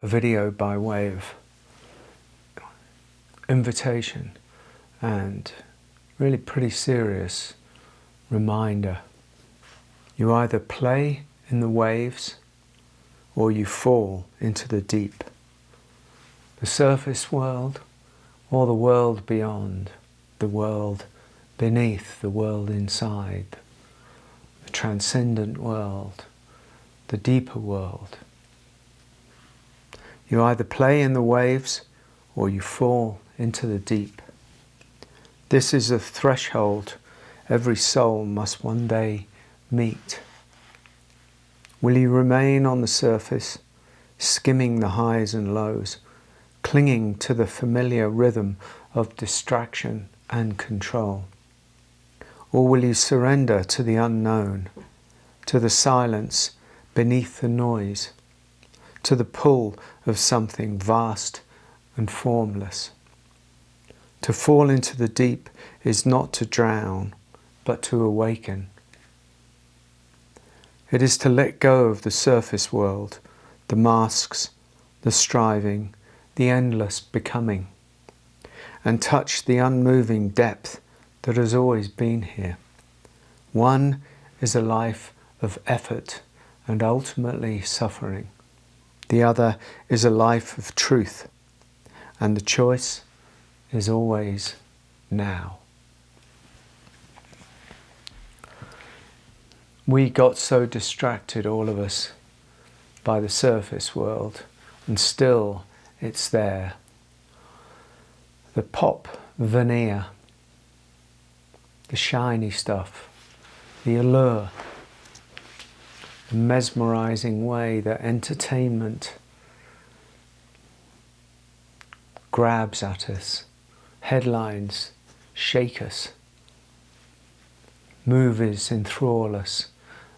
a video by way of invitation and really pretty serious reminder. You either play in the waves or you fall into the deep. The surface world or the world beyond, the world beneath, the world inside, the transcendent world, the deeper world. You either play in the waves or you fall into the deep. This is a threshold every soul must one day meet. Will you remain on the surface, skimming the highs and lows, clinging to the familiar rhythm of distraction and control? Or will you surrender to the unknown, to the silence beneath the noise, to the pull of something vast and formless? To fall into the deep is not to drown, but to awaken. It is to let go of the surface world, the masks, the striving, the endless becoming, and touch the unmoving depth that has always been here. One is a life of effort and ultimately suffering. The other is a life of truth, and the choice is always now. We got so distracted, all of us, by the surface world, and still it's there. The pop veneer, the shiny stuff, the allure, the mesmerizing way that entertainment grabs at us. Headlines shake us. Movies enthrall us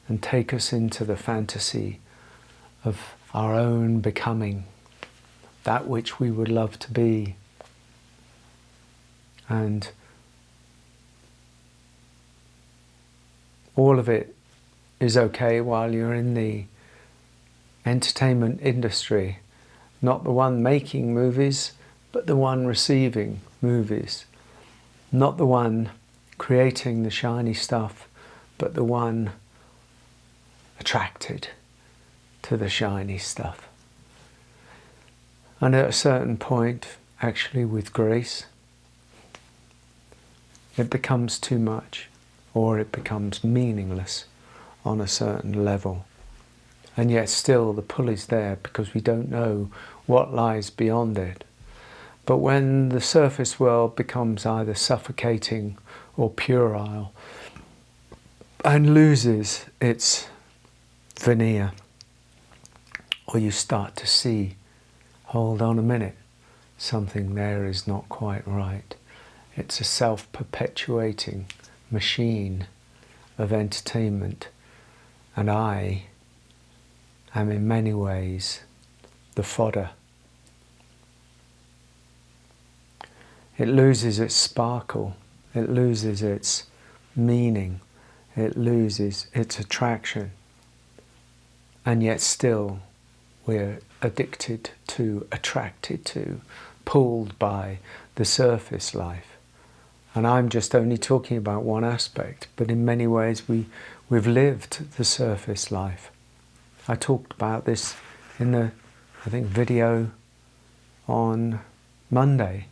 and take us into the fantasy of our own becoming, that which we would love to be. And all of it is okay while you're in the entertainment industry, not the one making movies, but the one receiving movies, not the one creating the shiny stuff, but the one attracted to the shiny stuff. And at a certain point, actually with grace, it becomes too much, or it becomes meaningless on a certain level. And yet still the pull is there because we don't know what lies beyond it. But when the surface world becomes either suffocating or puerile and loses its veneer, or you start to see, hold on a minute, something there is not quite right. It's a self-perpetuating machine of entertainment, and I am in many ways the fodder. It loses its sparkle, it loses its meaning, it loses its attraction, and yet still we're addicted to, attracted to, pulled by the surface life. And I'm just only talking about one aspect, but in many ways we've lived the surface life. I talked about this in the, I think, video on Monday.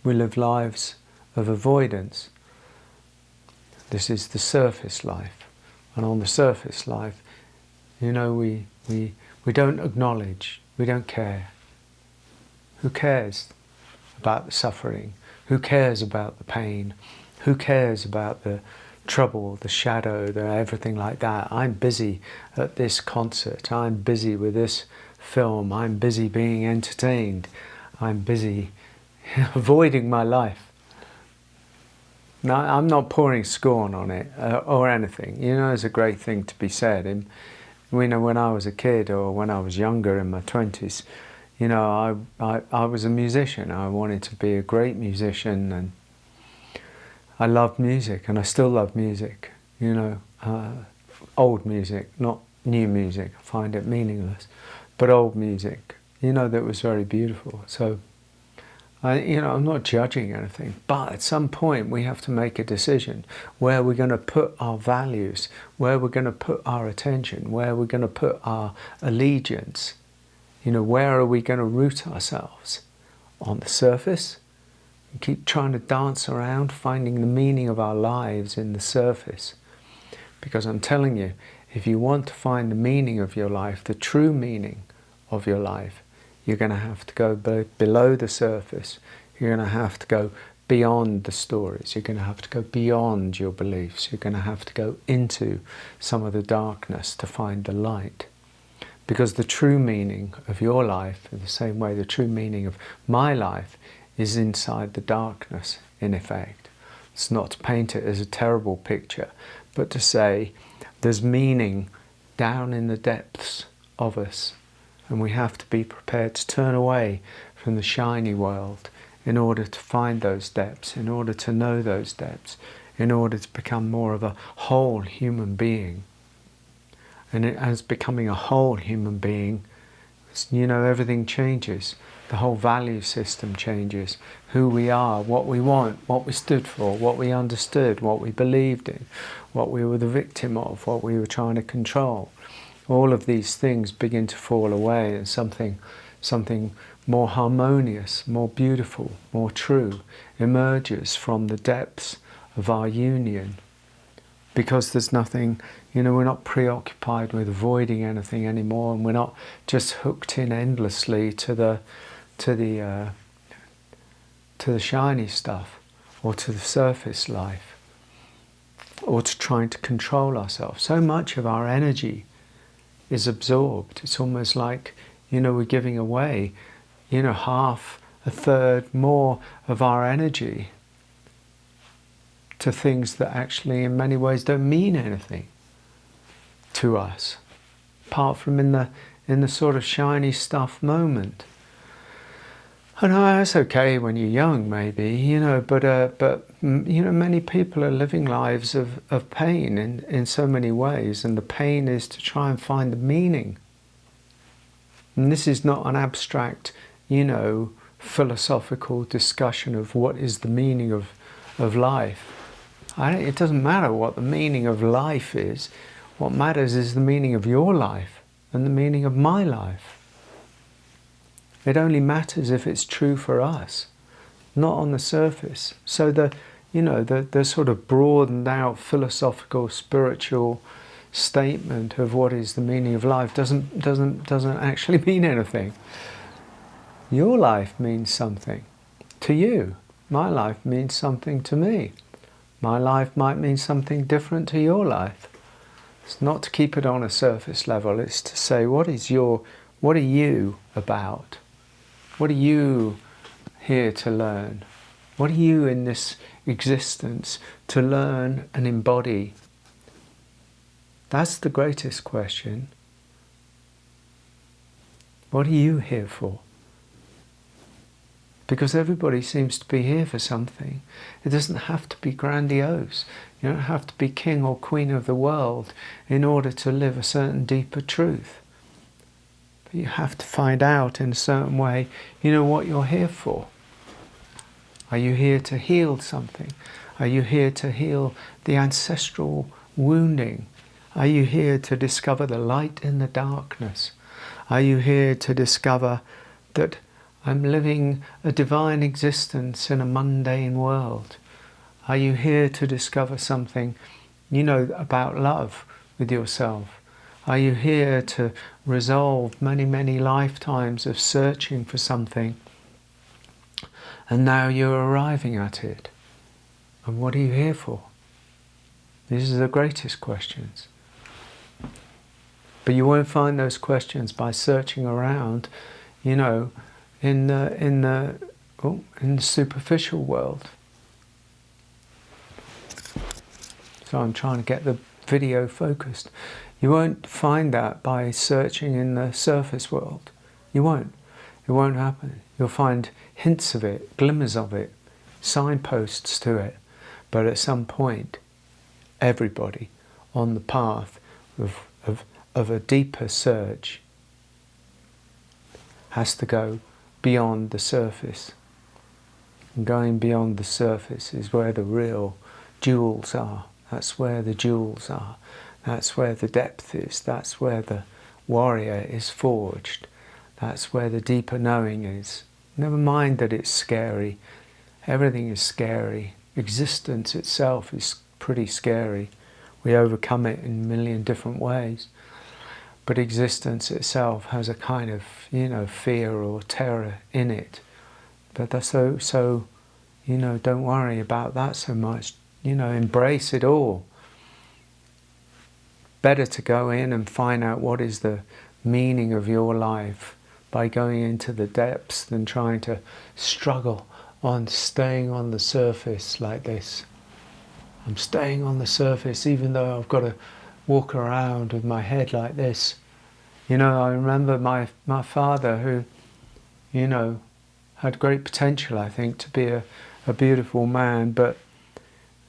We live lives of avoidance. This is the surface life. And on the surface life, you know, we don't acknowledge, we don't care. Who cares about the suffering? Who cares about the pain? Who cares about the trouble, the shadow, everything like that? I'm busy at this concert. I'm busy with this film. I'm busy being entertained. I'm busy avoiding my life. Now, I'm not pouring scorn on it or anything. You know, it's a great thing to be said. And you know, when I was a kid or when I was younger in my 20s, you know, I was a musician. I wanted to be a great musician, and I loved music, and I still love music. You know, old music, not new music. I find it meaningless. But old music, that was very beautiful. So, I'm not judging anything. But at some point, we have to make a decision where we're going to put our values, where we're going to put our attention, where we're going to put our allegiance. Where are we going to root ourselves? On the surface? And keep trying to dance around, finding the meaning of our lives in the surface. Because I'm telling you, if you want to find the meaning of your life, the true meaning of your life, you're going to have to go below the surface. You're going to have to go beyond the stories. You're going to have to go beyond your beliefs. You're going to have to go into some of the darkness to find the light. Because the true meaning of your life, in the same way the true meaning of my life, is inside the darkness, in effect. It's not to paint it as a terrible picture, but to say there's meaning down in the depths of us, and we have to be prepared to turn away from the shiny world in order to find those depths, in order to know those depths, in order to become more of a whole human being. And as becoming a whole human being, everything changes. The whole value system changes. Who we are, what we want, what we stood for, what we understood, what we believed in, what we were the victim of, what we were trying to control. All of these things begin to fall away, and something more harmonious, more beautiful, more true emerges from the depths of our union. Because there's nothing, we're not preoccupied with avoiding anything anymore, and we're not just hooked in endlessly to the shiny stuff, or to the surface life, or to trying to control ourselves. So much of our energy is absorbed. It's almost like, we're giving away, half, a third more of our energy to things that actually in many ways don't mean anything to us, apart from in the sort of shiny stuff moment. I know that's okay when you're young, maybe, but many people are living lives of pain in so many ways, and the pain is to try and find the meaning. And this is not an abstract, philosophical discussion of what is the meaning of life. It doesn't matter what the meaning of life is. What matters is the meaning of your life and the meaning of my life. It only matters if it's true for us, not on the surface. So the sort of broadened out philosophical, spiritual statement of what is the meaning of life doesn't actually mean anything. Your life means something to you. My life means something to me. My life might mean something different to your life. It's not to keep it on a surface level. It's to say, what are you about? What are you here to learn? What are you in this existence to learn and embody? That's the greatest question. What are you here for? Because everybody seems to be here for something. It doesn't have to be grandiose. You don't have to be king or queen of the world in order to live a certain deeper truth. But you have to find out in a certain way, what you're here for. Are you here to heal something? Are you here to heal the ancestral wounding? Are you here to discover the light in the darkness? Are you here to discover that I'm living a divine existence in a mundane world? Are you here to discover something, about love with yourself? Are you here to resolve many, many lifetimes of searching for something, and now you're arriving at it? And what are you here for? These are the greatest questions. But you won't find those questions by searching around, in the superficial world. So I'm trying to get the video focused. You won't find that by searching in the surface world. You won't. It won't happen. You'll find hints of it, glimmers of it, signposts to it. But at some point, everybody on the path of of a deeper search has to go beyond the surface. And going beyond the surface is where the real jewels are. That's where the jewels are. That's where the depth is. That's where the warrior is forged. That's where the deeper knowing is. Never mind that it's scary. Everything is scary. Existence itself is pretty scary. We overcome it in a million different ways. But existence itself has a kind of, fear or terror in it. But that's so, don't worry about that so much. Embrace it all. Better to go in and find out what is the meaning of your life by going into the depths than trying to struggle on staying on the surface like this. I'm staying on the surface even though I've got to walk around with my head like this. I remember my father who, had great potential, I think, to be a beautiful man, but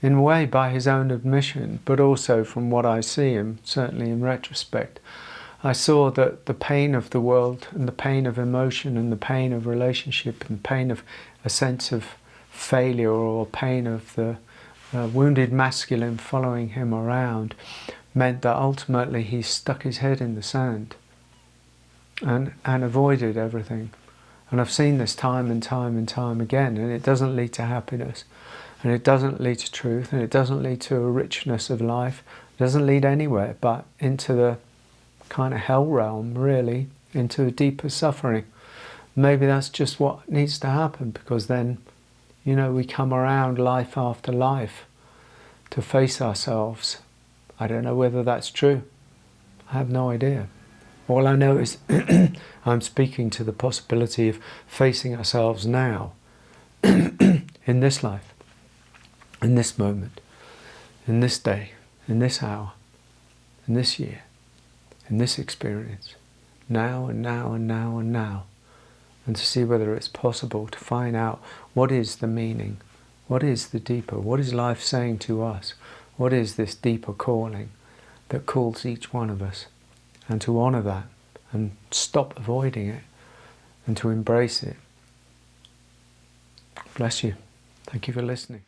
in a way by his own admission, but also from what I see him, certainly in retrospect, I saw that the pain of the world and the pain of emotion and the pain of relationship and the pain of a sense of failure or pain of the wounded masculine following him around meant that ultimately he stuck his head in the sand and avoided everything. And I've seen this time and time and time again, and it doesn't lead to happiness, and it doesn't lead to truth, and it doesn't lead to a richness of life. It doesn't lead anywhere but into the kind of hell realm, really, into a deeper suffering. Maybe that's just what needs to happen, because then, we come around life after life to face ourselves. I don't know whether that's true. I have no idea. All I know is I'm speaking to the possibility of facing ourselves now, in this life, in this moment, in this day, in this hour, in this year, in this experience, now and now and now and now, and to see whether it's possible to find out what is the meaning, what is the deeper, what is life saying to us, what is this deeper calling that calls each one of us, and to honour that and stop avoiding it and to embrace it. Bless you. Thank you for listening.